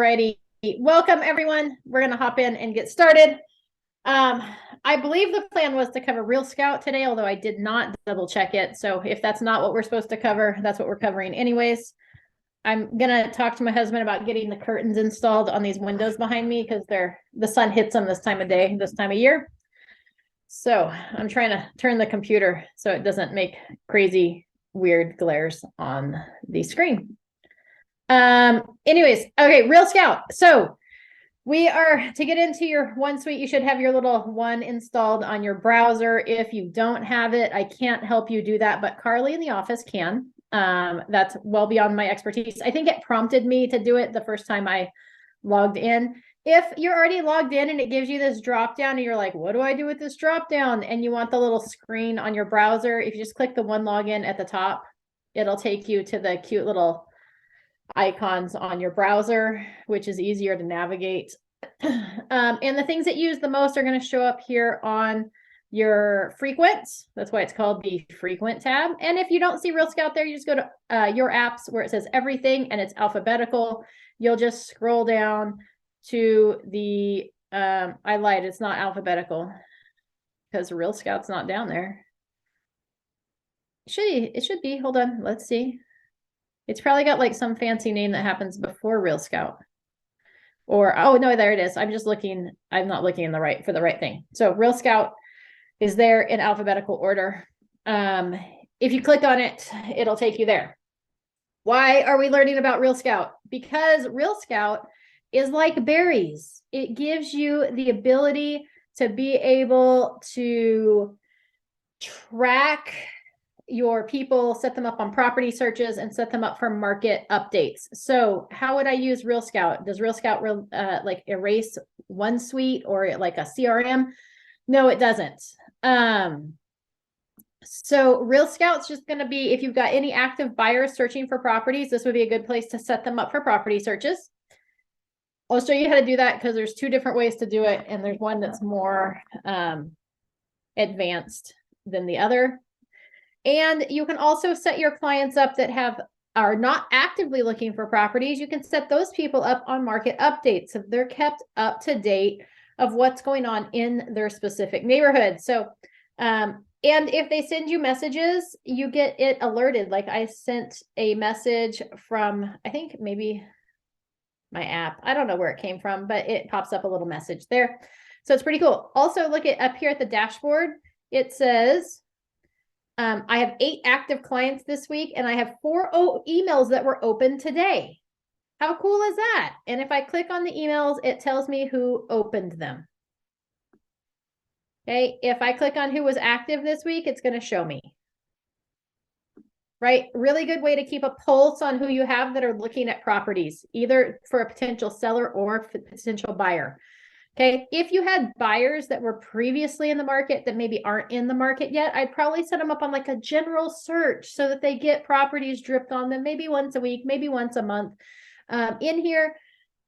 righty. Welcome, everyone. We're going to hop in and get started. I believe the plan was to cover Real Scout today, although I did not double check it. So if that's not what we're supposed to cover, that's what we're covering anyways. I'm going to talk to my husband about getting the curtains installed on these windows behind me because the sun hits them this time of day, this time of year. So I'm trying to turn the computer so it doesn't make crazy, weird glares on the screen. Anyways, okay, Real Scout. So we are to get into your OneSuite. You should have your little one installed on your browser. If you don't have it, I can't help you do that, but Carly in the office can. That's well beyond my expertise. I think it prompted me to do it the first time I logged in. If you're already logged in and it gives you this drop down and you're like, what do I do with this drop down? And you want the little screen on your browser, if you just click the one login at the top, it'll take you to the cute little icons on your browser, which is easier to navigate. And the things that you use the most are going to show up here on your frequents. That's why it's called the frequent tab. And if you don't see Real Scout there, you just go to your apps where it says everything and it's alphabetical. You'll just scroll down to the, I lied, it's not alphabetical because Real Scout's not down there. It should be, hold on, let's see. It's probably got like some fancy name that happens before Real Scout. Or, oh no, there it is. I'm just looking, I'm not looking for the right thing. So Real Scout is there in alphabetical order. If you click on it, it'll take you there. Why are we learning about Real Scout? Because Real Scout is like berries. It gives you the ability to be able to track your people, set them up on property searches, and set them up for market updates. So how would I use Real Scout? Does Real Scout like erase OneSuite or like a CRM? No, it doesn't. So Real Scout's just going to be, if you've got any active buyers searching for properties, this would be a good place to set them up for property searches. I'll show you how to do that because there's two different ways to do it, and there's one that's more advanced than the other. And you can also set your clients up that are not actively looking for properties. You can set those people up on market updates so they're kept up to date of what's going on in their specific neighborhood. So, and if they send you messages, you get it alerted. Like I sent a message from, I think maybe my app. I don't know where it came from, but it pops up a little message there. So it's pretty cool. Also, look at up here at the dashboard. It says, I have 8 active clients this week, and I have 4 emails that were open today. How cool is that? And if I click on the emails, it tells me who opened them. Okay, if I click on who was active this week, it's going to show me. Right? Really good way to keep a pulse on who you have that are looking at properties, either for a potential seller or potential buyer. Okay, if you had buyers that were previously in the market that maybe aren't in the market yet, I'd probably set them up on like a general search so that they get properties dripped on them maybe once a week, maybe once a month in here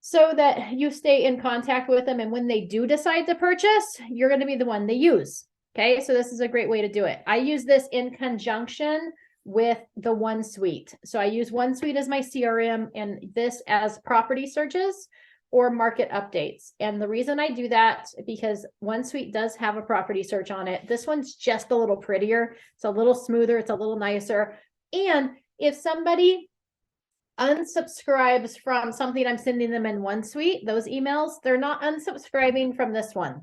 so that you stay in contact with them. And when they do decide to purchase, you're going to be the one they use. Okay, so this is a great way to do it. I use this in conjunction with the OneSuite. So I use OneSuite as my CRM and this as property searches or market updates. And the reason I do that, because OneSuite does have a property search on it. This one's just a little prettier. It's a little smoother. It's a little nicer. And if somebody unsubscribes from something I'm sending them in OneSuite, those emails, they're not unsubscribing from this one.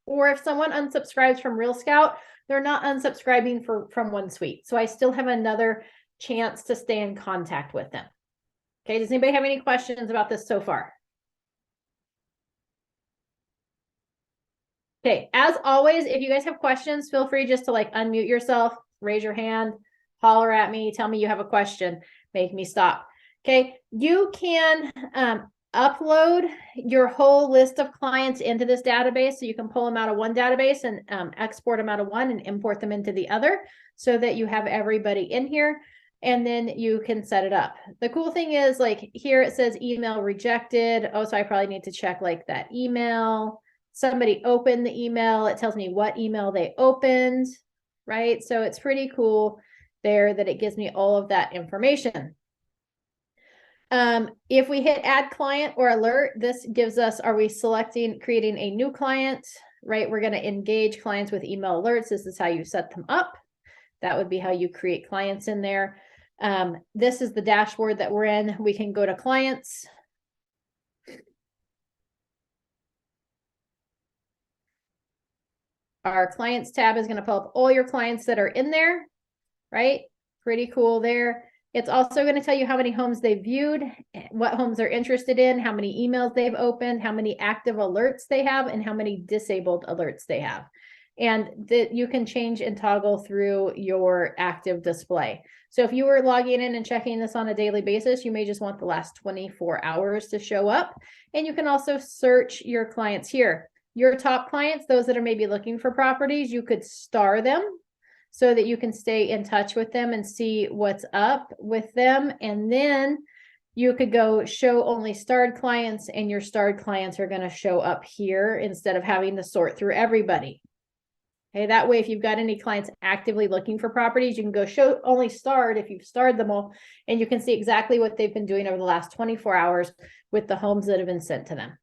Or if someone unsubscribes from Real Scout, they're not unsubscribing from OneSuite. So I still have another chance to stay in contact with them. Okay, does anybody have any questions about this so far? Okay, as always, if you guys have questions, feel free just to like unmute yourself, raise your hand, holler at me, tell me you have a question, make me stop. Okay, you can upload your whole list of clients into this database. So you can pull them out of one database and export them out of one and import them into the other so that you have everybody in here. And then you can set it up. The cool thing is like here it says email rejected. Oh, so I probably need to check like that email. Somebody opened the email. It tells me what email they opened, right? So it's pretty cool there that it gives me all of that information. If we hit add client or alert, this gives us, are we creating a new client, right? We're going to engage clients with email alerts. This is how you set them up. That would be how you create clients in there. This is the dashboard that we're in. We can go to clients. Our clients tab is going to pull up all your clients that are in there, right? Pretty cool there. It's also going to tell you how many homes they viewed, what homes they're interested in, how many emails they've opened, how many active alerts they have, and how many disabled alerts they have. And that you can change and toggle through your active display. So if you were logging in and checking this on a daily basis, you may just want the last 24 hours to show up. And you can also search your clients here. Your top clients, those that are maybe looking for properties, you could star them so that you can stay in touch with them and see what's up with them. And then you could go show only starred clients, and your starred clients are going to show up here instead of having to sort through everybody. Okay, that way, if you've got any clients actively looking for properties, you can go show only starred if you've starred them all, and you can see exactly what they've been doing over the last 24 hours with the homes that have been sent to them.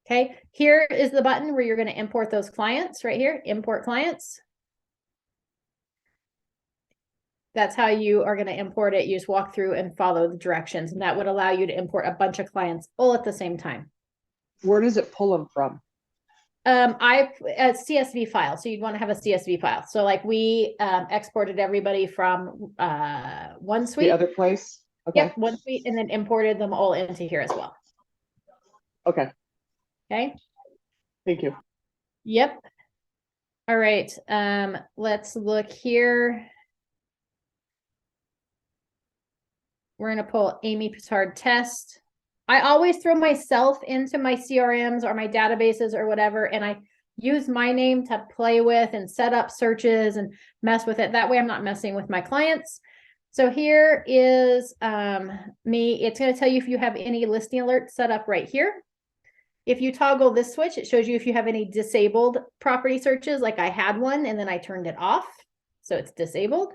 Okay, here is the button where you're going to import those clients right here, import clients. That's how you are going to import it. You just walk through and follow the directions, and that would allow you to import a bunch of clients all at the same time. Where does it pull them from? A CSV file. So you'd want to have a CSV file. So like we exported everybody from OneSuite. The other place? Okay. Yep, OneSuite, and then imported them all into here as well. Okay. Okay. Thank you. Yep. All right. Let's look here. We're going to pull Amy Petard test. I always throw myself into my CRMs or my databases or whatever, and I use my name to play with and set up searches and mess with it. That way I'm not messing with my clients. So here is me. It's going to tell you if you have any listing alerts set up right here. If you toggle this switch, it shows you if you have any disabled property searches, like I had one and then I turned it off. So it's disabled.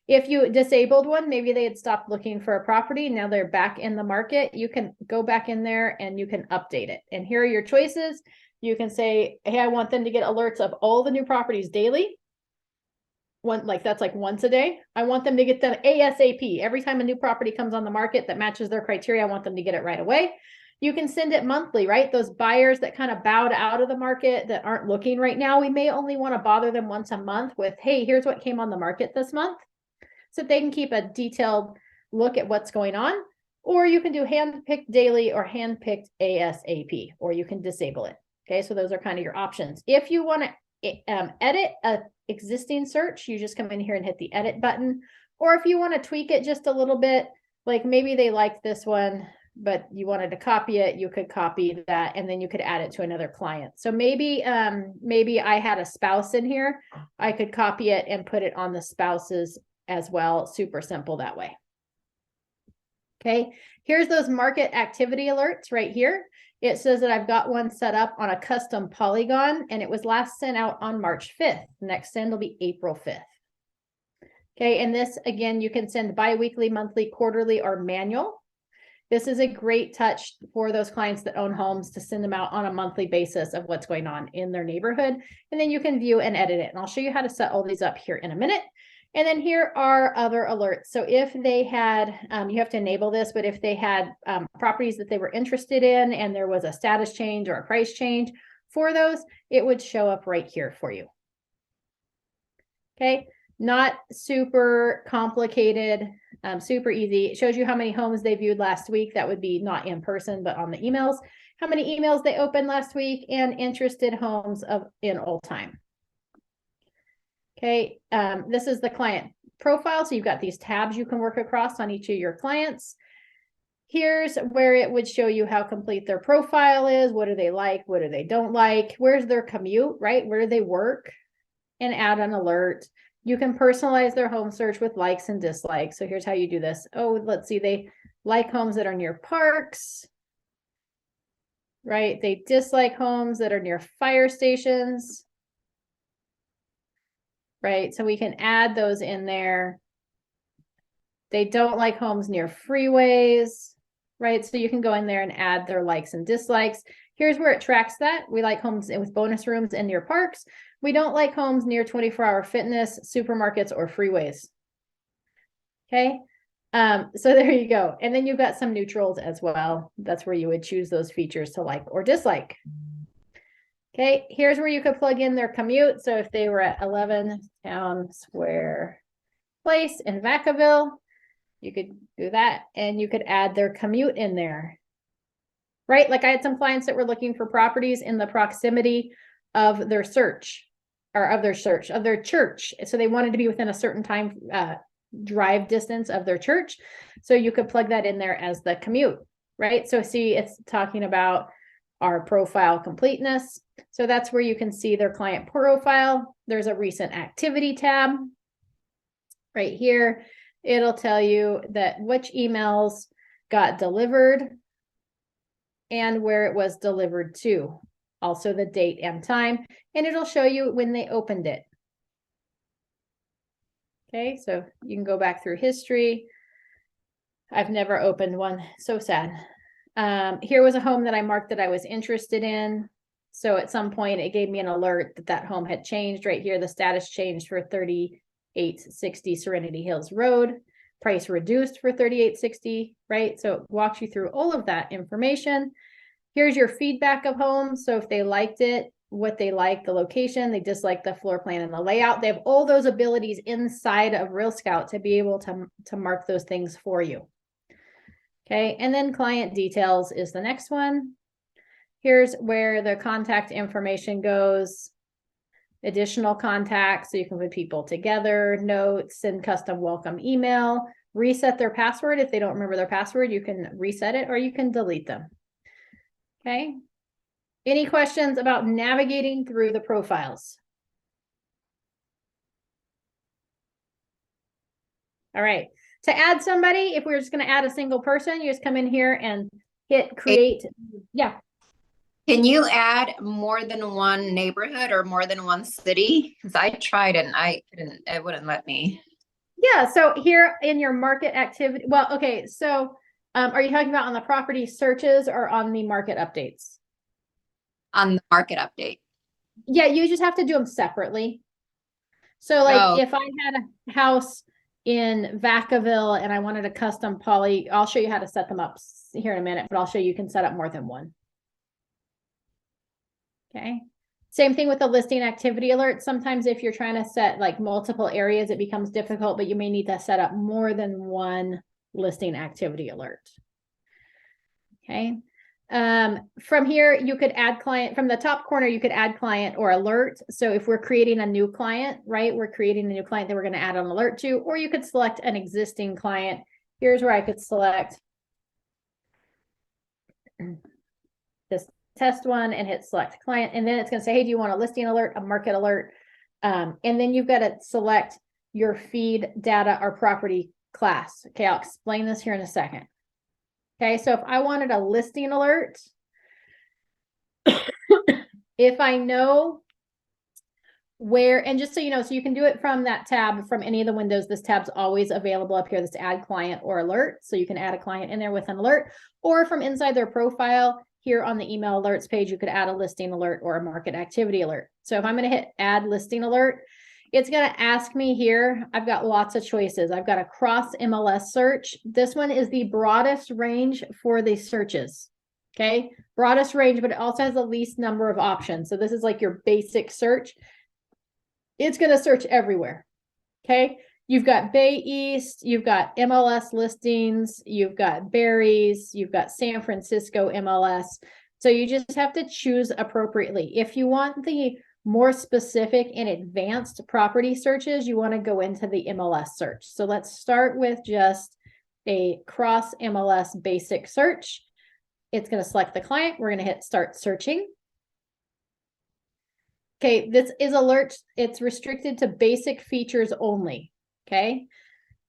If you disabled one, maybe they had stopped looking for a property. Now they're back in the market. You can go back in there and you can update it. And here are your choices. You can say, hey, I want them to get alerts of all the new properties daily. That's like once a day. I want them to get them ASAP. Every time a new property comes on the market that matches their criteria, I want them to get it right away. You can send it monthly, right? Those buyers that kind of bowed out of the market that aren't looking right now, we may only want to bother them once a month with, hey, here's what came on the market this month. So they can keep a detailed look at what's going on. Or you can do handpicked daily or handpicked ASAP, or you can disable it. Okay, so those are kind of your options. If you want to edit a existing search, you just come in here and hit the edit button. Or if you want to tweak it just a little bit, like maybe they liked this one, but you wanted to copy it, you could copy that, and then you could add it to another client. So maybe I had a spouse in here. I could copy it and put it on the spouse's as well. Super simple that way. Okay, here's those market activity alerts right here. It says that I've got one set up on a custom polygon, and it was last sent out on March 5th. Next send will be April 5th. Okay, and this, again, you can send bi-weekly, monthly, quarterly, or manual. This is a great touch for those clients that own homes to send them out on a monthly basis of what's going on in their neighborhood. And then you can view and edit it. And I'll show you how to set all these up here in a minute. And then here are other alerts. So if they had, you have to enable this, but if they had properties that they were interested in and there was a status change or a price change for those, it would show up right here for you. Okay, not super complicated, super easy. It shows you how many homes they viewed last week. That would be not in person, but on the emails. How many emails they opened last week and interested homes in all time. Okay, this is the client profile. So you've got these tabs you can work across on each of your clients. Here's where it would show you how complete their profile is. What do they like? What do they don't like? Where's their commute, right? Where do they work? And add an alert. You can personalize their home search with likes and dislikes. So here's how you do this. Oh, let's see. They like homes that are near parks, right? They dislike homes that are near fire stations. Right, so we can add those in there They don't like homes near freeways, right? So you can go in there and add their likes and dislikes. Here's where it tracks that. We like homes with bonus rooms and near parks. We don't like homes near 24-hour fitness, supermarkets, or freeways. Okay. So there you go. And then you've got some neutrals as well. That's where you would choose those features to like or dislike. Okay, here's where you could plug in their commute. So if they were at 11 Town Square Place in Vacaville, you could do that and you could add their commute in there. Right? Like I had some clients that were looking for properties in the proximity of their search or of their church. So they wanted to be within a certain time drive distance of their church. So you could plug that in there as the commute, right? So see, it's talking about our profile completeness. So that's where you can see their client profile. There's a recent activity tab right here. It'll tell you that which emails got delivered and where it was delivered to. Also the date and time, and it'll show you when they opened it. Okay, so you can go back through history. I've never opened one, so sad. Here was a home that I marked that I was interested in. So at some point it gave me an alert that that home had changed. Right here, the status changed for 3860 Serenity Hills Road. Price reduced for 3860, right? So it walks you through all of that information. Here's your feedback of homes. So if they liked it, what they like, the location, they dislike the floor plan and the layout. They have all those abilities inside of Real Scout to be able to mark those things for you. Okay, and then client details is the next one. Here's where the contact information goes. Additional contacts, so you can put people together, notes, send custom welcome email, reset their password. If they don't remember their password, you can reset it or you can delete them. Okay. Any questions about navigating through the profiles? All right. To add somebody, if we're just going to add a single person, you just come in here and hit create. Yeah. Can you add more than one neighborhood or more than one city? Because I tried and it wouldn't let me. Yeah. So here in your market activity, well, okay. So are you talking about on the property searches or on the market updates? On the market update. Yeah, you just have to do them separately. So like if I had a house in Vacaville and I wanted a custom poly, I'll show you how to set them up here in a minute, but I'll show you can set up more than one. Okay. Same thing with the listing activity alert. Sometimes if you're trying to set like multiple areas, it becomes difficult, but you may need to set up more than one listing activity alert. Okay. From here, you could add client from the top corner, you could add client or alert. So if we're creating a new client, right, we're creating a new client that we're going to add an alert to, or you could select an existing client. Here's where I could select this test one and hit select client. And then it's going to say, hey, do you want a listing alert, a market alert? And then you've got to select your feed data or property class. Okay, I'll explain this here in a second. Okay, so if I wanted a listing alert, if I know where, and just so you know, so you can do it from that tab, from any of the windows, this tab's always available up here, this add client or alert. So you can add a client in there with an alert, or from inside their profile here on the email alerts page, you could add a listing alert or a market activity alert. So if I'm going to hit add listing alert, it's going to ask me here. I've got lots of choices. I've got a cross MLS search. This one is the broadest range for the searches. Okay. Broadest range, but it also has the least number of options. So this is like your basic search. It's going to search everywhere. Okay. You've got Bay East, you've got MLS listings, you've got Barry's, you've got San Francisco MLS. So you just have to choose appropriately. If you want the more specific and advanced property searches, you want to go into the MLS search. So let's start with just a cross MLS basic search. It's going to select the client. We're going to hit start searching. Okay, this is alert. It's restricted to basic features only. Okay,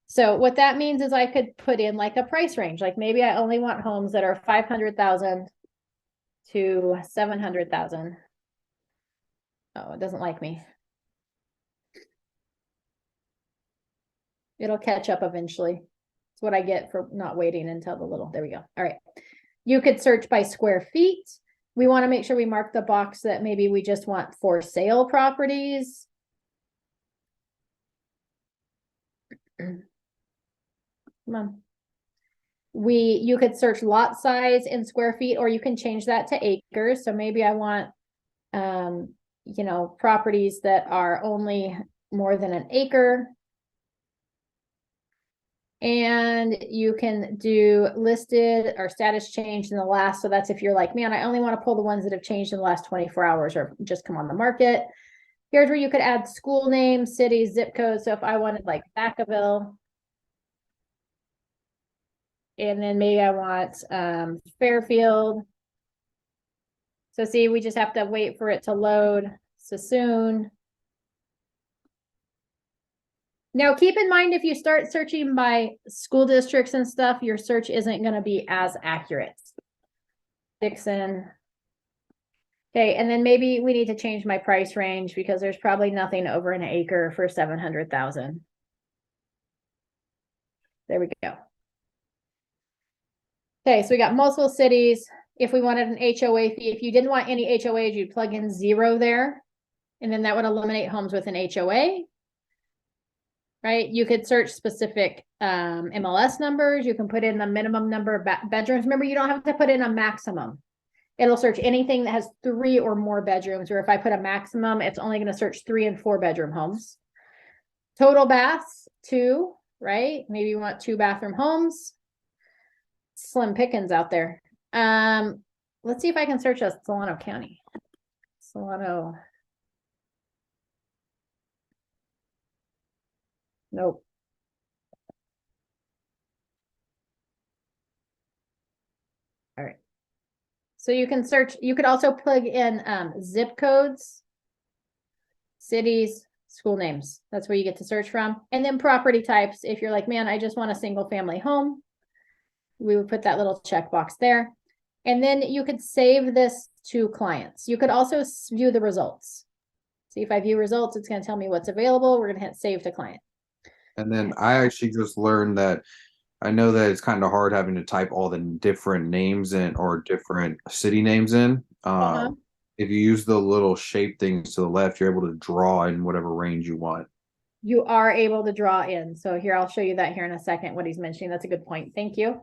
so what that means is I could put in like a price range. Like maybe I only want homes that are 500,000 to 700,000. Oh, it doesn't like me. It'll catch up eventually. what I get for not waiting until the little, there we go. All right. You could search by square feet. We want to make sure we mark the box that maybe we just want for sale properties. Come on. You could search lot size in square feet, or you can change that to acres. So maybe I want, you know, properties that are only more than an acre. And you can do listed or status change in the last. So that's if you're like, man, I only want to pull the ones that have changed in the last 24 hours or just come on the market. Here's where you could add school names, cities, zip codes. So if I wanted like Vacaville, and then maybe I want Fairfield. So see, we just have to wait for it to load. Sassoon. Now, keep in mind, if you start searching by school districts and stuff, your search isn't going to be as accurate. Dixon. Okay, and then maybe we need to change my price range because there's probably nothing over an acre for 700,000. There we go. Okay, so we got multiple cities. If we wanted an HOA fee, if you didn't want any HOAs, you'd plug in 0 there, and then that would eliminate homes with an HOA. Right? You could search specific MLS numbers. You can put in the minimum number of bedrooms. Remember, you don't have to put in a maximum. It'll search anything that has 3 or more bedrooms, or if I put a maximum, it's only going to search 3 and 4 bedroom homes. Total baths, 2, right? Maybe you want 2 bathroom homes. Slim pickings out there. Let's see if I can search a Solano County. Solano. Nope. All right. So you can search, you could also plug in zip codes, cities, school names. That's where you get to search from. And then property types. If you're like, man, I just want a single family home, we would put that little checkbox there. And then you could save this to clients. You could also view the results. See, if I view results, it's going to tell me what's available. We're going to hit save to client. And then I actually just learned that I know that it's kind of hard having to type all the different names in or different city names in. If you use the little shape things to the left, you're able to draw in whatever range you want. You are able to draw in. So here, I'll show you that here in a second, what he's mentioning. That's a good point. Thank you.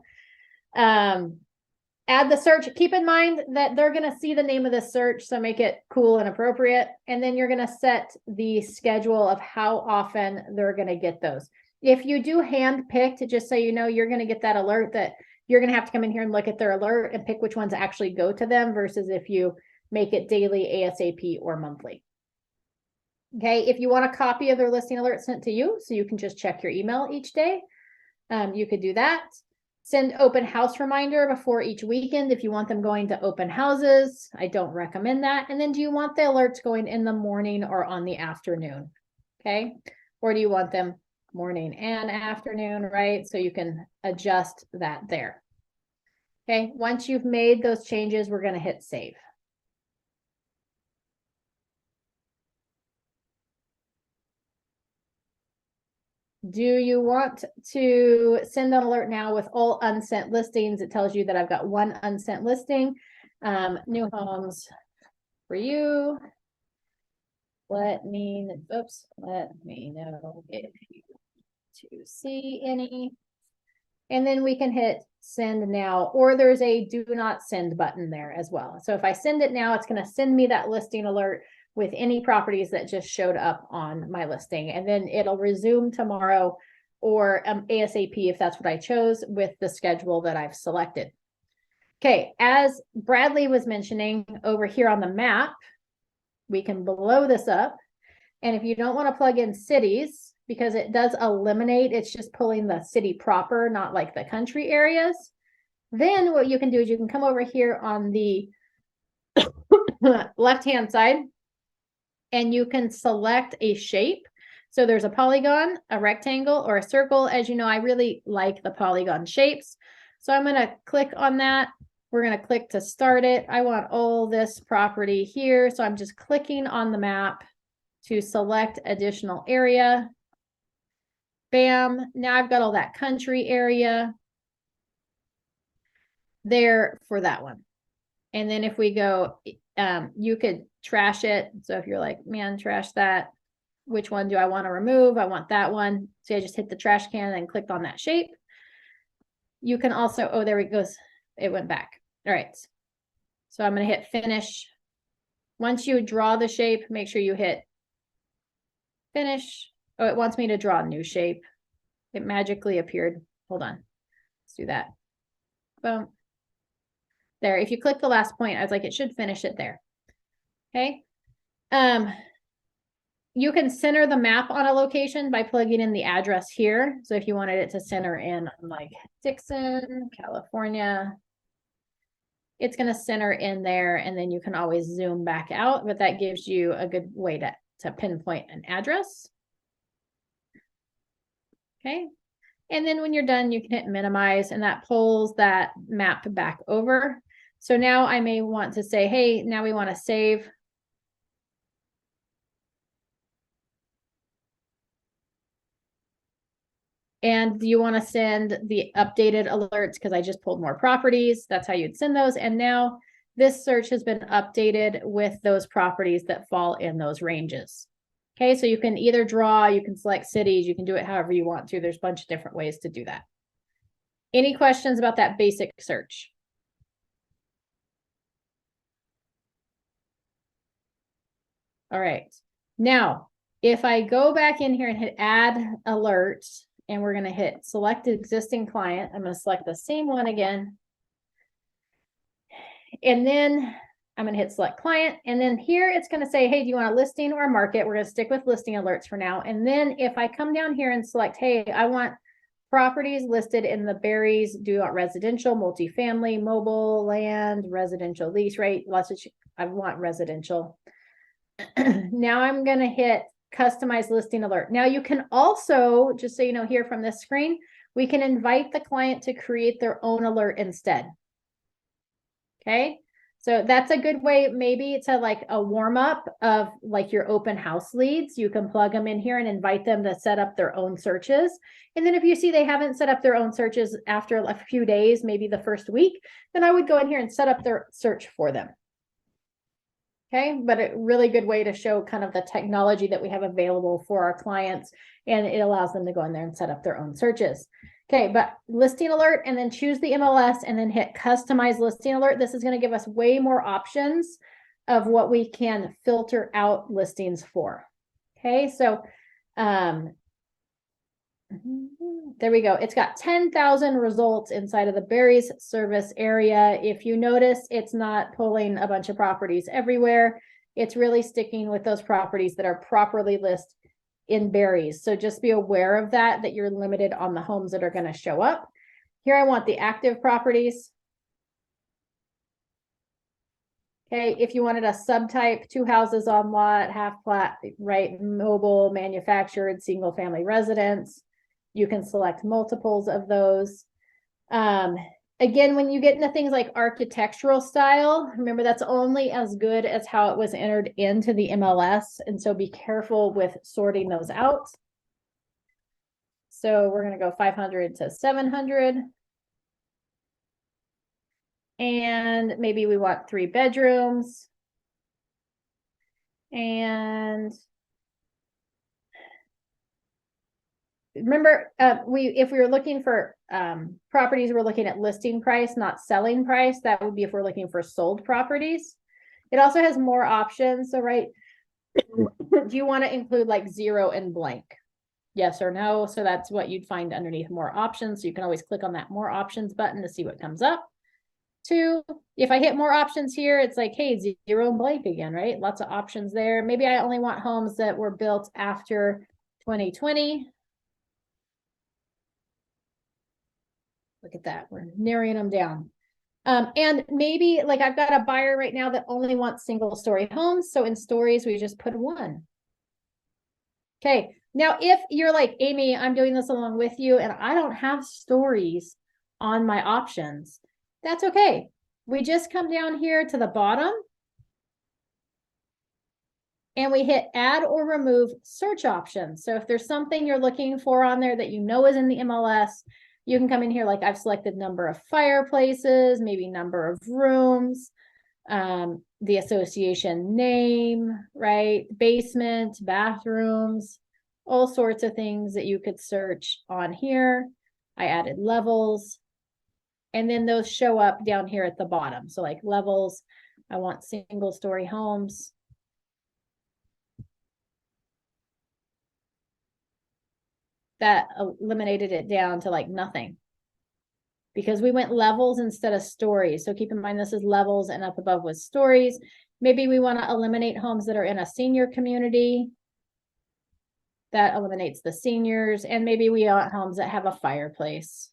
Add the search. Keep in mind that they're going to see the name of the search, so make it cool and appropriate. And then you're going to set the schedule of how often they're going to get those. If you do hand picked, just so you know, you're going to get that alert that you're going to have to come in here and look at their alert and pick which ones actually go to them versus if you make it daily, ASAP, or monthly. Okay, if you want a copy of their listing alert sent to you, so you can just check your email each day, you could do that. Send open house reminder before each weekend if you want them going to open houses. I don't recommend that. And then do you want the alerts going in the morning or on the afternoon? Okay. Or do you want them morning and afternoon, right? So you can adjust that there. Okay. Once you've made those changes, we're going to hit save. Do you want to send an alert now with all unsent listings? It tells you that I've got 1 unsent listing. New homes for you. Let me know if you to see any. And then we can hit send now, or there's a do not send button there as well. So if I send it now, it's going to send me that listing alert with any properties that just showed up on my listing. And then it'll resume tomorrow or ASAP if that's what I chose with the schedule that I've selected. Okay, as Bradley was mentioning over here on the map, we can blow this up. And if you don't want to plug in cities, because it does eliminate, it's just pulling the city proper, not like the country areas. Then what you can do is you can come over here on the left-hand side, and you can select a shape. So there's a polygon, a rectangle, or a circle. As you know, I really like the polygon shapes. So I'm going to click on that. We're going to click to start it. I want all this property here. So I'm just clicking on the map to select additional area. Bam. Now I've got all that country area there for that one. And then if we go, you could trash it. So if you're like, man, trash that, which one do I want to remove? I want that one. So I just hit the trash can and clicked on that shape. You can also, oh, there it goes. It went back. All right. So I'm going to hit finish. Once you draw the shape, make sure you hit finish. Oh, it wants me to draw a new shape. It magically appeared. Hold on. Let's do that. Boom. There. If you click the last point, I was like, it should finish it there. Okay. You can center the map on a location by plugging in the address here. So if you wanted it to center in like Dixon, California, it's going to center in there, and then you can always zoom back out, but that gives you a good way to pinpoint an address. Okay. And then when you're done, you can hit minimize, and that pulls that map back over. So now I may want to say, hey, now we want to save. And do you want to send the updated alerts? Because I just pulled more properties. That's how you'd send those. And now this search has been updated with those properties that fall in those ranges. Okay, so you can either draw, you can select cities, you can do it however you want to. There's a bunch of different ways to do that. Any questions about that basic search? All right. Now, if I go back in here and hit add alerts, and we're going to hit select existing client, I'm going to select the same one again. And then I'm going to hit select client. And then here it's going to say, hey, do you want a listing or a market? We're going to stick with listing alerts for now. And then if I come down here and select, hey, I want properties listed in the Berries, do you want residential, multifamily, mobile, land, residential lease, right? I want residential. Now I'm going to hit customize listing alert. Now you can also, just so you know, here from this screen, we can invite the client to create their own alert instead. Okay. So that's a good way, maybe to like a warm up of like your open house leads. You can plug them in here and invite them to set up their own searches. And then if you see they haven't set up their own searches after a few days, maybe the first week, then I would go in here and set up their search for them. Okay, but a really good way to show kind of the technology that we have available for our clients, and it allows them to go in there and set up their own searches. Okay, but listing alert, and then choose the MLS and then hit customize listing alert. This is going to give us way more options of what we can filter out listings for. Okay, so there we go. It's got 10,000 results inside of the Berries service area. If you notice, it's not pulling a bunch of properties everywhere. It's really sticking with those properties that are properly listed in Berries. So just be aware of that, that you're limited on the homes that are going to show up. Here I want the active properties. Okay, if you wanted a subtype, 2 houses on lot, half plat, right, mobile, manufactured, single family residence, you can select multiples of those. Again, when you get into things like architectural style, remember that's only as good as how it was entered into the MLS. And so be careful with sorting those out. So we're going to go 500 to 700. And maybe we want 3 bedrooms. And remember, if we were looking for properties, we're looking at listing price, not selling price. That would be if we're looking for sold properties. It also has more options. So, right, do you want to include like 0 and blank? Yes or no? So that's what you'd find underneath more options. So you can always click on that more options button to see what comes up. 2, if I hit more options here, it's like, hey, 0 and blank again, right? Lots of options there. Maybe I only want homes that were built after 2020. Look at that. We're narrowing them down. And maybe like I've got a buyer right now that only wants single story homes. So in stories, we just put 1. Okay. Now, if you're like, Amy, I'm doing this along with you and I don't have stories on my options, that's okay. We just come down here to the bottom and we hit add or remove search options. So if there's something you're looking for on there that you know is in the MLS, you can come in here, like I've selected number of fireplaces, maybe number of rooms, the association name, right? Basement, bathrooms, all sorts of things that you could search on here. I added levels, and then those show up down here at the bottom. So like levels, I want single story homes. That eliminated it down to like nothing, because we went levels instead of stories. So keep in mind, this is levels and up above was stories. Maybe we want to eliminate homes that are in a senior community. That eliminates the seniors. And maybe we want homes that have a fireplace.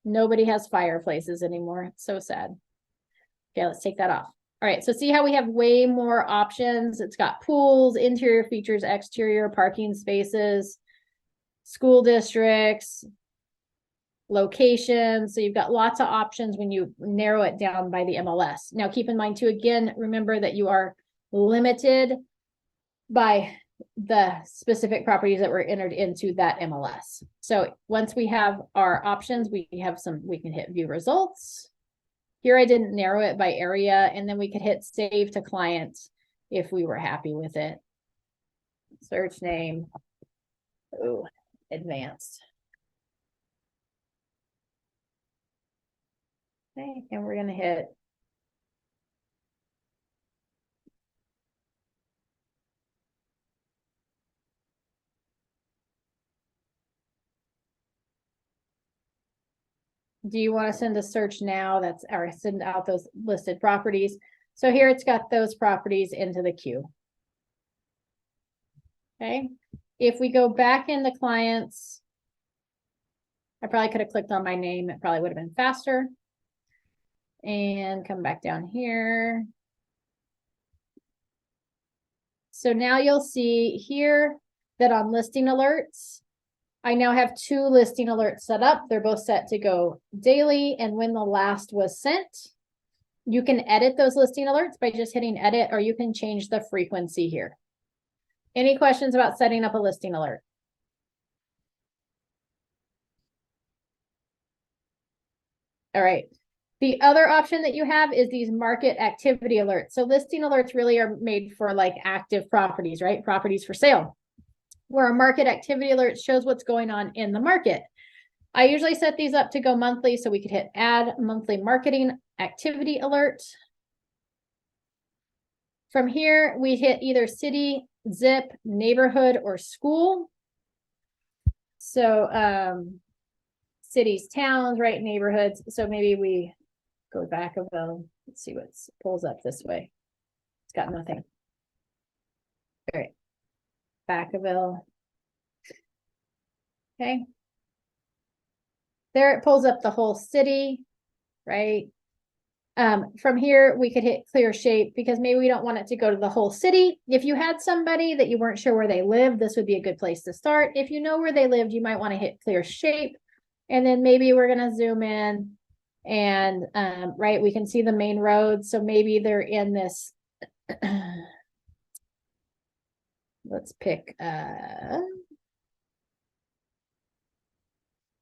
Nobody has fireplaces anymore. It's so sad. Okay, let's take that off. All right, so see how we have way more options. It's got pools, interior features, exterior parking spaces, school districts, locations. So you've got lots of options when you narrow it down by the MLS. Now, keep in mind too, again, remember that you are limited by the specific properties that were entered into that MLS. So once we have our options, we can hit view results. Here I didn't narrow it by area, and then we could hit save to client if we were happy with it. Search name. Oh, advanced. Okay, and we're gonna hit do you want to send a search now? That's or send out those listed properties. So here it's got those properties into the queue. Okay, if we go back into clients, I probably could have clicked on my name. It probably would have been faster. And come back down here. So now you'll see here that on listing alerts, I now have 2 listing alerts set up. They're both set to go daily, and when the last was sent. You can edit those listing alerts by just hitting edit, or you can change the frequency here. Any questions about setting up a listing alert? All right. The other option that you have is these market activity alerts. So listing alerts really are made for like active properties, right? Properties for sale. Where a market activity alert shows what's going on in the market. I usually set these up to go monthly, so we could hit add monthly marketing activity alert. From here, we hit either city, zip, neighborhood, or school. So cities, towns, right, neighborhoods. So maybe we go back of them. Let's see what pulls up this way. It's got nothing. All right. Vacaville. Okay. There it pulls up the whole city, right? From here, we could hit clear shape because maybe we don't want it to go to the whole city. If you had somebody that you weren't sure where they lived, this would be a good place to start. If you know where they lived, you might want to hit clear shape. And then maybe we're going to zoom in and, right, we can see the main road. So maybe they're in this, let's pick,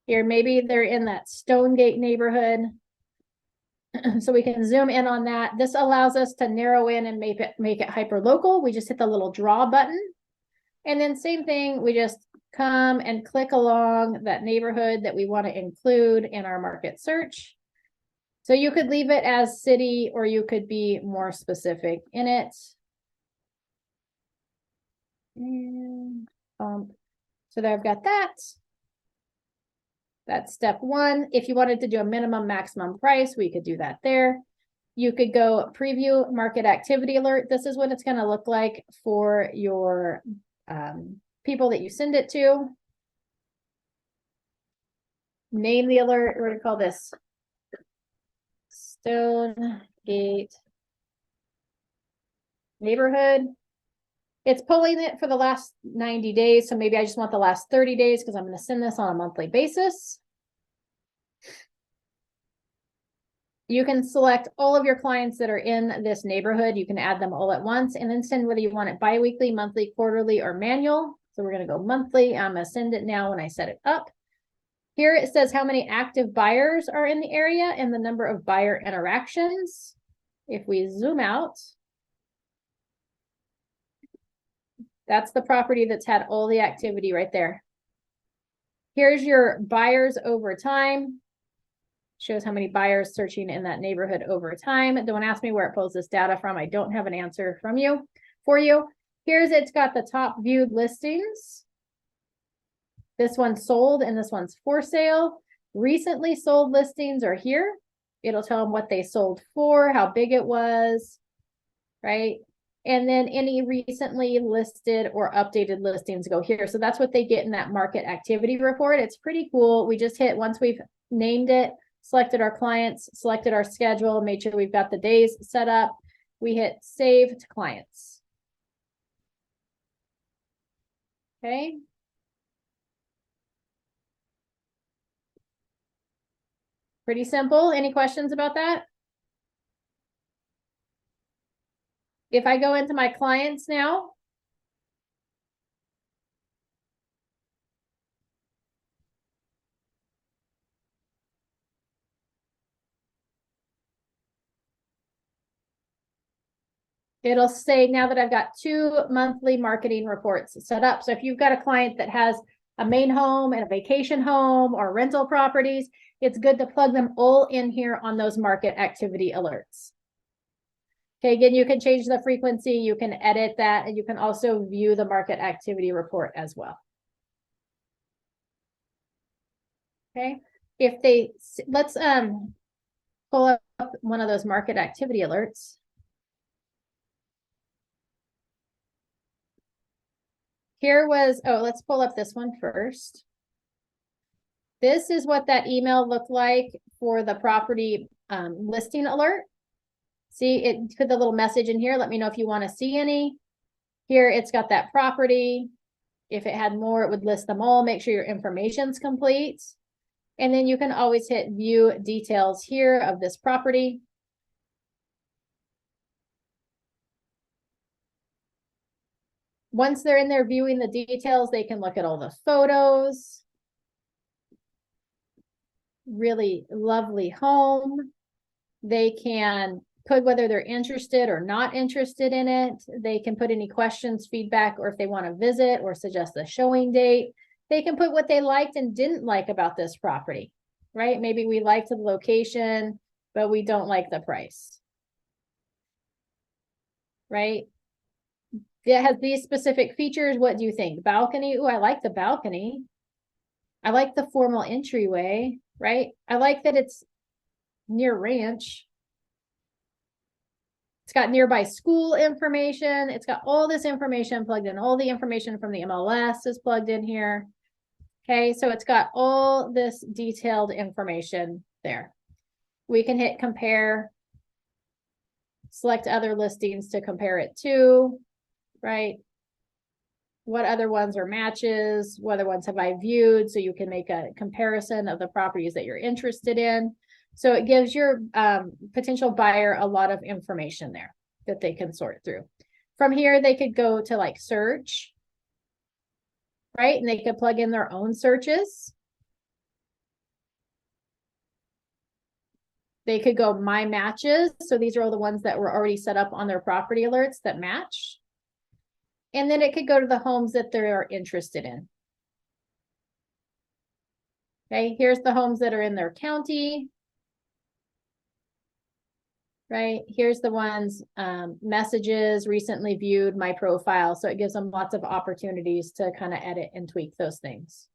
here, maybe they're in that Stonegate neighborhood. So we can zoom in on that. This allows us to narrow in and make it hyper local. We just hit the little draw button. And then same thing, we just come and click along that neighborhood that we want to include in our market search. So you could leave it as city, or you could be more specific in it. And so there I've got that. That's step 1. If you wanted to do a minimum maximum price, we could do that there. You could go preview market activity alert. This is what it's going to look like for your people that you send it to. Name the alert. We're going to call this Stonegate neighborhood. It's pulling it for the last 90 days. So maybe I just want the last 30 days because I'm going to send this on a monthly basis. You can select all of your clients that are in this neighborhood. You can add them all at once and then send whether you want it bi-weekly, monthly, quarterly, or manual. So we're going to go monthly. I'm going to send it now when I set it up. Here it says how many active buyers are in the area and the number of buyer interactions. If we zoom out, that's the property that's had all the activity right there. Here's your buyers over time. Shows how many buyers searching in that neighborhood over time. Don't ask me where it pulls this data from. I don't have an answer for you. It's got the top viewed listings. This one's sold and this one's for sale. Recently sold listings are here. It'll tell them what they sold for, how big it was, right? And then any recently listed or updated listings go here. So that's what they get in that market activity report. It's pretty cool. We just hit, once we've named it, selected our clients, selected our schedule, made sure we've got the days set up. We hit save to clients. Okay. Pretty simple. Any questions about that? If I go into my clients now, it'll say now that I've got 2 monthly marketing reports set up. So if you've got a client that has a main home and a vacation home or rental properties, it's good to plug them all in here on those market activity alerts. Okay, again, you can change the frequency, you can edit that, and you can also view the market activity report as well. Okay, let's pull up one of those market activity alerts. Let's pull up this one first. This is what that email looked like for the property listing alert. See, it put the little message in here. Let me know if you want to see any. Here, it's got that property. If it had more, it would list them all. Make sure your information's complete. And then you can always hit view details here of this property. Once they're in there viewing the details, they can look at all the photos. Really lovely home. They can put whether they're interested or not interested in it. They can put any questions, feedback, or if they want to visit or suggest a showing date. They can put what they liked and didn't like about this property, right? Maybe we liked the location, but we don't like the price, right? It has these specific features. What do you think? Balcony? Oh, I like the balcony. I like the formal entryway, right? I like that it's near ranch. It's got nearby school information. It's got all this information plugged in. All the information from the MLS is plugged in here. Okay, so it's got all this detailed information there. We can hit compare, select other listings to compare it to, right? What other ones are matches? What other ones have I viewed? So you can make a comparison of the properties that you're interested in. So it gives your potential buyer a lot of information there that they can sort through. From here, they could go to like search, right? And they could plug in their own searches. They could go my matches. So these are all the ones that were already set up on their property alerts that match. And then it could go to the homes that they're interested in. Okay, here's the homes that are in their county. Right, here's the ones, messages, recently viewed, my profile. So it gives them lots of opportunities to kind of edit and tweak those things.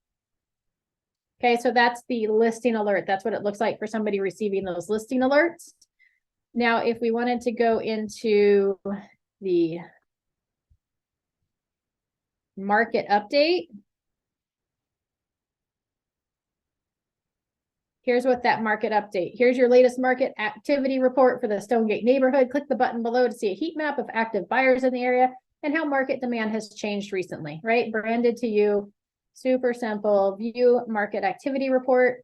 Okay, so that's the listing alert. That's what it looks like for somebody receiving those listing alerts. Now, if we wanted to go into the market update, here's what that market update. Here's your latest market activity report for the Stonegate neighborhood. Click the button below to see a heat map of active buyers in the area and how market demand has changed recently, right? Branded to you, super simple. View market activity report.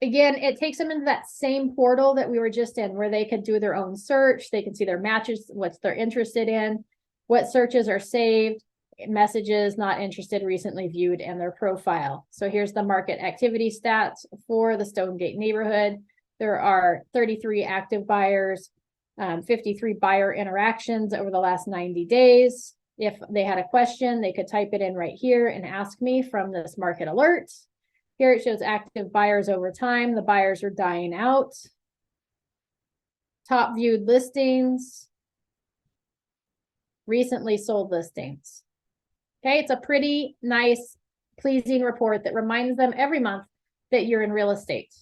again, it takes them into that same portal that we were just in, where they could do their own search. They can see their matches, what they're interested in, what searches are saved, messages not interested, recently viewed, and their profile. So here's the market activity stats for the Stonegate neighborhood. There are 33 active buyers, 53 buyer interactions over the last 90 days. If they had a question, they could type it in right here and ask me from this market alert. Here it shows active buyers over time. The buyers are dying out. Top viewed listings. Recently sold listings. Okay, it's a pretty nice, pleasing report that reminds them every month that you're in real estate.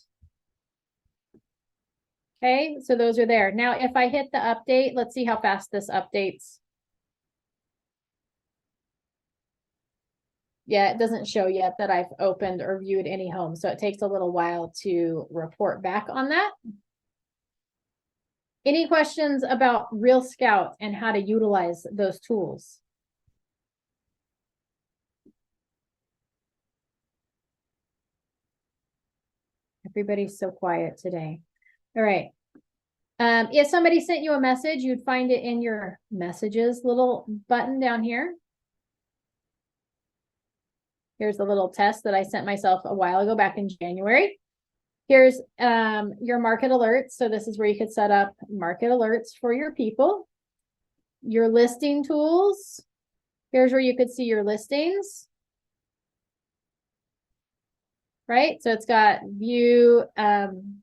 Okay, so those are there. Now, if I hit the update, let's see how fast this updates. Yeah, it doesn't show yet that I've opened or viewed any homes, so it takes a little while to report back on that. Any questions about Real Scout and how to utilize those tools? Everybody's so quiet today. All right. If somebody sent you a message, you'd find it in your messages little button down here. Here's the little test that I sent myself a while ago back in January. Here's your market alerts. So this is where you could set up market alerts for your people. Your listing tools. Here's where you could see your listings. Right? So it's got view, claim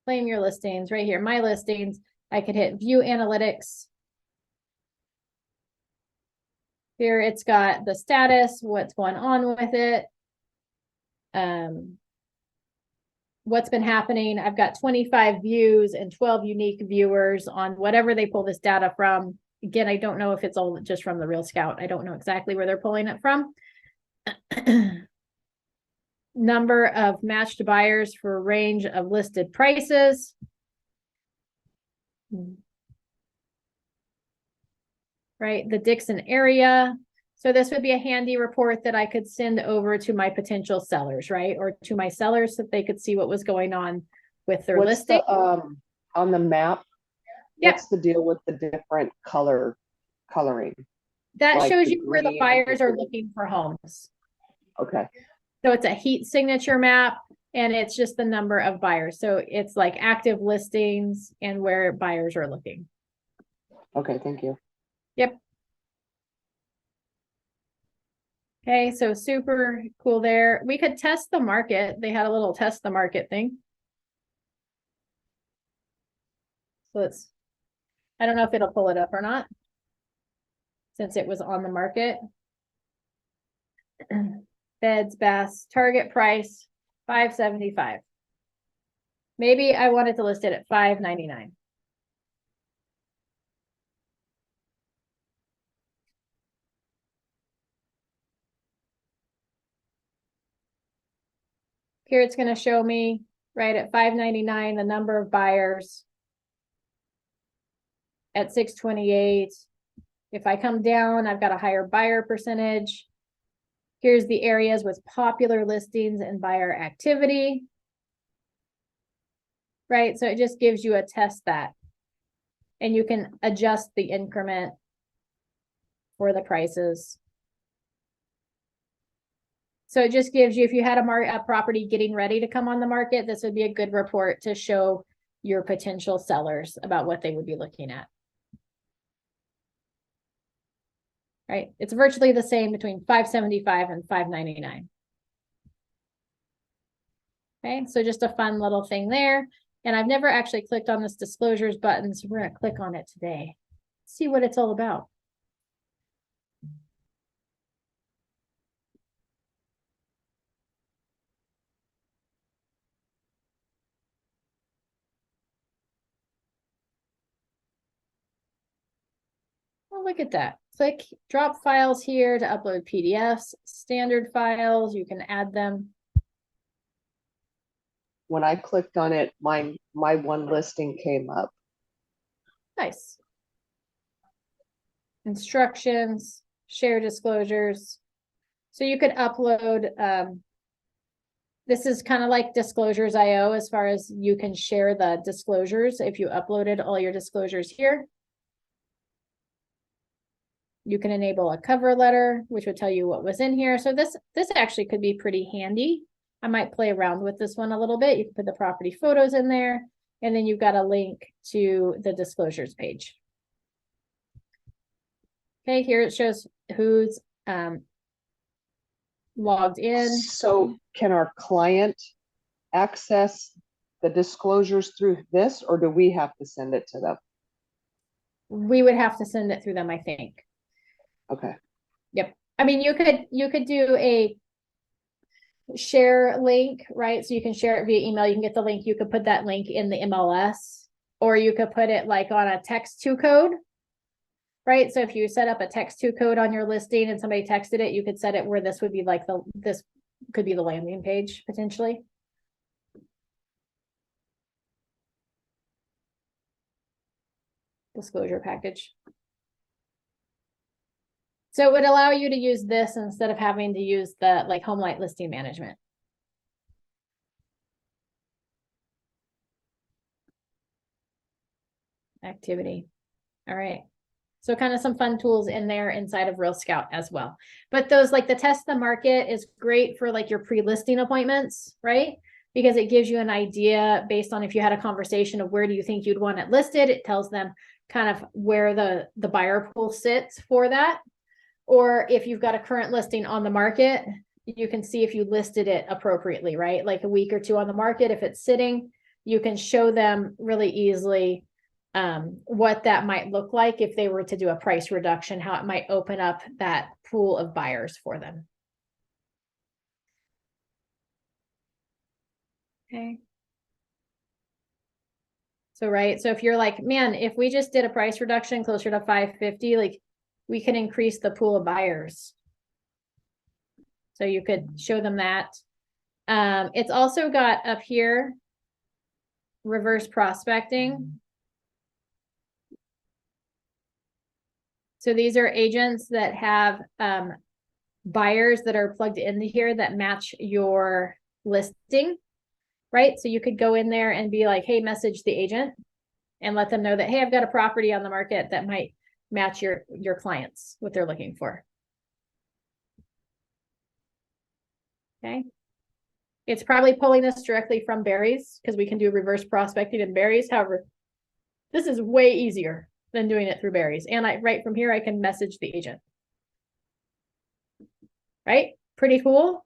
your listings right here. My listings. I could hit view analytics. Here it's got the status, what's going on with it. What's been happening. I've got 25 views and 12 unique viewers on whatever they pull this data from. Again, I don't know if it's all just from the Real Scout. I don't know exactly where they're pulling it from. Number of matched buyers for a range of listed prices. Right, the Dixon area. So this would be a handy report that I could send over to my potential sellers, right? Or to my sellers so that they could see what was going on with their What's listing. the, on the map? Yep. What's the deal with the different coloring? That like shows the you where the green buyers are and- looking for homes. Okay, So it's a heat signature map and it's just the number of buyers. So it's like active listings and where buyers are looking. okay, thank you. Yep. Okay, so super cool there. We could test the market. They had a little test the market thing. So it's, I don't know if it'll pull it up or not, since it was on the market. Beds, baths, target price, $575. Maybe I wanted to list it at $599. Here it's going to show me right at $599 the number of buyers at 628. If I come down, I've got a higher buyer percentage. Here's the areas with popular listings and buyer activity. Right, so it just gives you a test that. And you can adjust the increment for the prices. So it just gives you, if you had a property getting ready to come on the market, this would be a good report to show your potential sellers about what they would be looking at. Right, it's virtually the same between $575 and $599. Okay, so just a fun little thing there. And I've never actually clicked on this disclosures button, so we're going to click on it today. See what it's all about. Oh, look at that. Click drop files here to upload PDFs, standard files, you can add them. When I clicked on it, my one listing came up. Nice. Instructions, share disclosures. So you could upload This is kind of like Disclosures.io as far as you can share the disclosures if you uploaded all your disclosures here. You can enable a cover letter, which would tell you what was in here. So this actually could be pretty handy. I might play around with this one a little bit. You can put the property photos in there, and then you've got a link to the disclosures page. Okay, here it shows who's logged in. So can our client access the disclosures through this, or do we have to send it to them? We would have to send it through them, I think. Okay. Yep. I mean, you could do a share link, right? So you can share it via email. You can get the link. You could put that link in the MLS, or you could put it like on a text to code, right? So if you set up a text to code on your listing and somebody texted it, you could set it where this would be like this could be the landing page potentially. Disclosure package. So it would allow you to use this instead of having to use the like HomeLight listing management. Activity. All right. So kind of some fun tools in there inside of Real Scout as well. But those like the test the market is great for like your pre-listing appointments, right? Because it gives you an idea based on if you had a conversation of where do you think you'd want it listed. It tells them kind of where the buyer pool sits for that. Or if you've got a current listing on the market, you can see if you listed it appropriately, right? Like a week or two on the market, if it's sitting, you can show them really easily what that might look like if they were to do a price reduction, how it might open up that pool of buyers for them. Okay. So, right. So if you're like, man, if we just did a price reduction closer to 550, like we can increase the pool of buyers. So you could show them that. It's also got up here, reverse prospecting. So these are agents that have buyers that are plugged into here that match your listing, right? So you could go in there and be like, hey, message the agent and let them know that, hey, I've got a property on the market that might match your clients, what they're looking for. Okay. It's probably pulling this directly from Barry's because we can do reverse prospecting in Barry's. However, this is way easier than doing it through Barry's. And right from here, I can message the agent. Right? Pretty cool.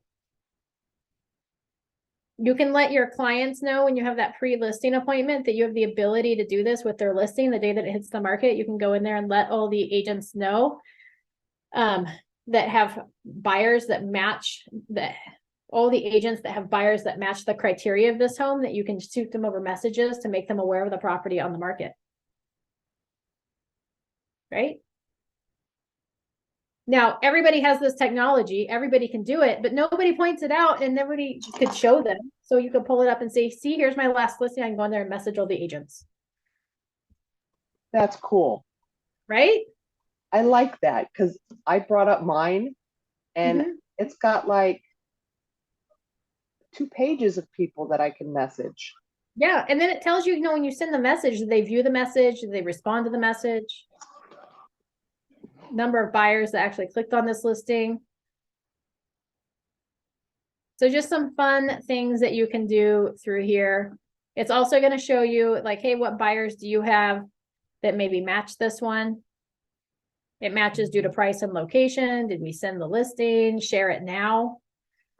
You can let your clients know when you have that pre-listing appointment that you have the ability to do this with their listing the day that it hits the market. You can go in there and let all the agents know that have buyers that match all the agents that have buyers that match the criteria of this home, that you can shoot them over messages to make them aware of the property on the market. Right? Now, everybody has this technology, everybody can do it, but nobody points it out and nobody could show them. So you could pull it up and say, see, here's my last listing. I can go in there and message all the agents. That's cool. Right? I like that because I brought up mine and it's got like 2 pages of people that I can message. Yeah. And then it tells you, when you send the message, do they view the message? Do they respond to the message? Number of buyers that actually clicked on this listing. So just some fun things that you can do through here. It's also going to show you like, hey, what buyers do you have that maybe match this one? It matches due to price and location. Did we send the listing? Share it now.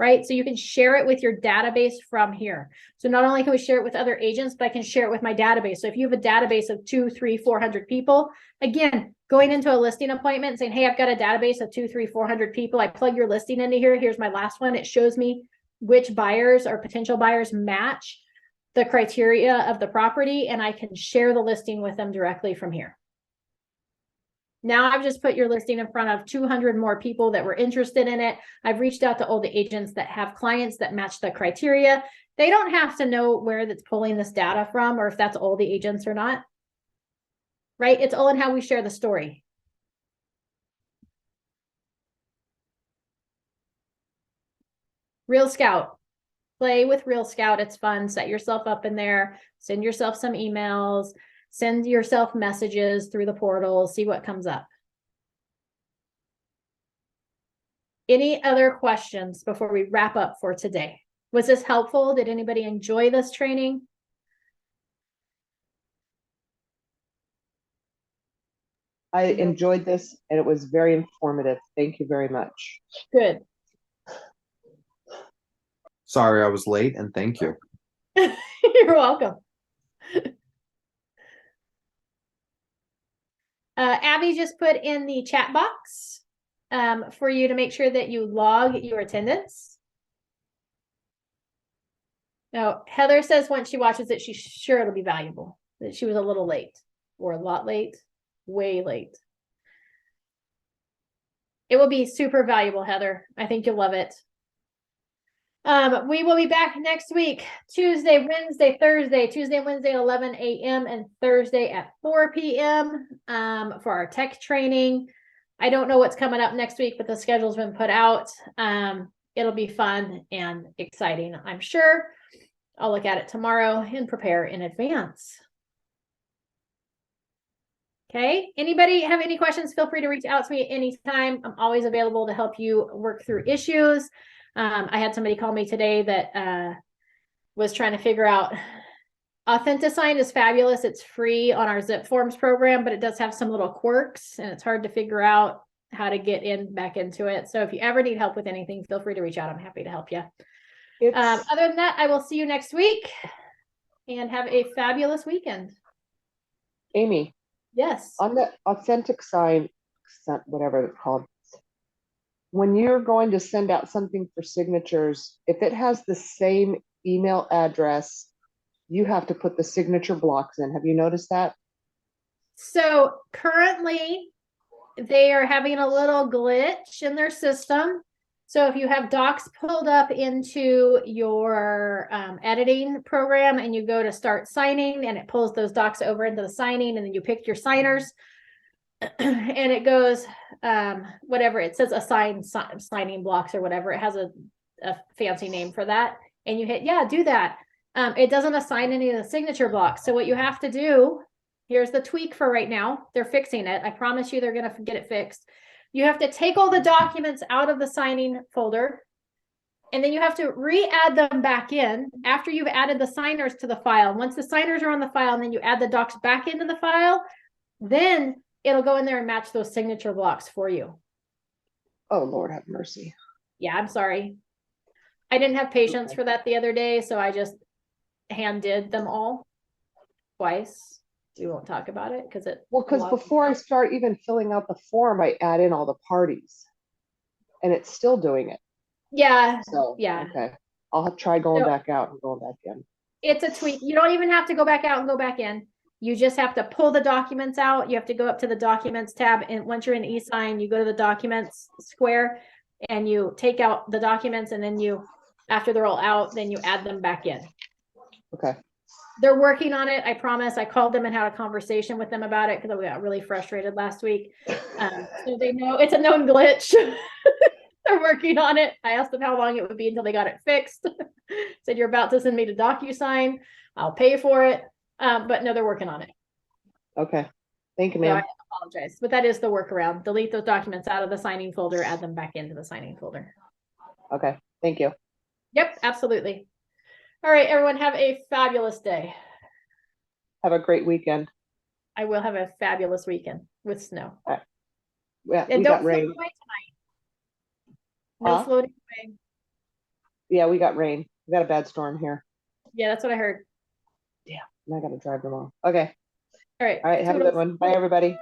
Right? So you can share it with your database from here. So not only can we share it with other agents, but I can share it with my database. So if you have a database of 200, 300, 400 people, again, going into a listing appointment and saying, hey, I've got a database of 200, 300, 400 people. I plug your listing into here. Here's my last one. It shows me which buyers or potential buyers match the criteria of the property, and I can share the listing with them directly from here. Now I've just put your listing in front of 200 more people that were interested in it. I've reached out to all the agents that have clients that match the criteria. They don't have to know where that's pulling this data from or if that's all the agents or not. Right? It's all in how we share the story. Real Scout. play with Real Scout. It's fun. Set yourself up in there, send yourself some emails, send yourself messages through the portal, see what comes up. Any other questions before we wrap up for today? Was this helpful? Did anybody enjoy this training? I enjoyed this and it was very informative. Thank you very much. Good. Sorry I was late, and thank you. You're welcome. Abby just put in the chat box for you to make sure that you log your attendance. Now, Heather says once she watches it, she's sure it'll be valuable, that she was a little late or a lot late, way late. It will be super valuable, Heather. I think you'll love it. We will be back next week, Tuesday, Wednesday, Thursday, Tuesday and Wednesday at 11 a.m. and Thursday at 4 p.m. For our tech training. I don't know what's coming up next week, but the schedule's been put out. It'll be fun and exciting, I'm sure. I'll look at it tomorrow and prepare in advance. Okay, anybody have any questions? Feel free to reach out to me at any time. I'm always available to help you work through issues. I had somebody call me today that was trying to figure out, Authentisign is fabulous. It's free on our Zip Forms program, but it does have some little quirks and it's hard to figure out how to get back into it. So if you ever need help with anything, feel free to reach out. I'm happy to help you. Other than that, I will see you next week and have a fabulous weekend. Amy, Yes. on the authentic sign, whatever it's called, when you're going to send out something for signatures, if it has the same email address, you have to put the signature blocks in. Have you noticed that? So currently they are having a little glitch in their system. So if you have docs pulled up into your editing program and you go to start signing and it pulls those docs over into the signing and then you pick your signers and it goes, whatever, it says assign signing blocks or whatever. It has a fancy name for that. And you hit, yeah, do that. It doesn't assign any of the signature blocks. So what you have to do, here's the tweak for right now. They're fixing it. I promise you they're going to get it fixed. You have to take all the documents out of the signing folder, and then you have to re-add them back in after you've added the signers to the file. Once the signers are on the file, and then you add the docs back into the file, then it'll go in there and match those signature blocks for you. Oh, Lord have mercy. Yeah, I'm sorry. I didn't have patience for that the other day, so I just hand did them all twice. We won't talk about it because because before I start even filling out the form, I add in all the parties and it's still doing it. Yeah. So, yeah. Okay. I'll try going back out and going back in. It's a tweak. You don't even have to go back out and go back in. You just have to pull the documents out. You have to go up to the documents tab. And once you're in eSign, you go to the documents square and you take out the documents. And then after they're all out, then you add them back in. Okay. They're working on it. I promise. I called them and had a conversation with them about it because I got really frustrated last week. So they know it's a known glitch. They're working on it. I asked them how long it would be until they got it fixed. Said, you're about to send me to DocuSign. I'll pay for it. But no, they're working on it. Okay. Thank you, So ma'am. I apologize. But that is the workaround. Delete those documents out of the signing folder, add them back into the signing folder. Okay. Thank you. Yep, absolutely. All right, everyone, have a fabulous day. Have a great weekend. I will have a fabulous weekend with snow. Yeah, And we don't got float rain. away tonight. No Huh? floating away. Yeah, we got rain. We got a bad storm here. Yeah, that's what I heard. And I got to drive tomorrow. Okay. All right. All right. Have a good Toodles. one. Bye, everybody.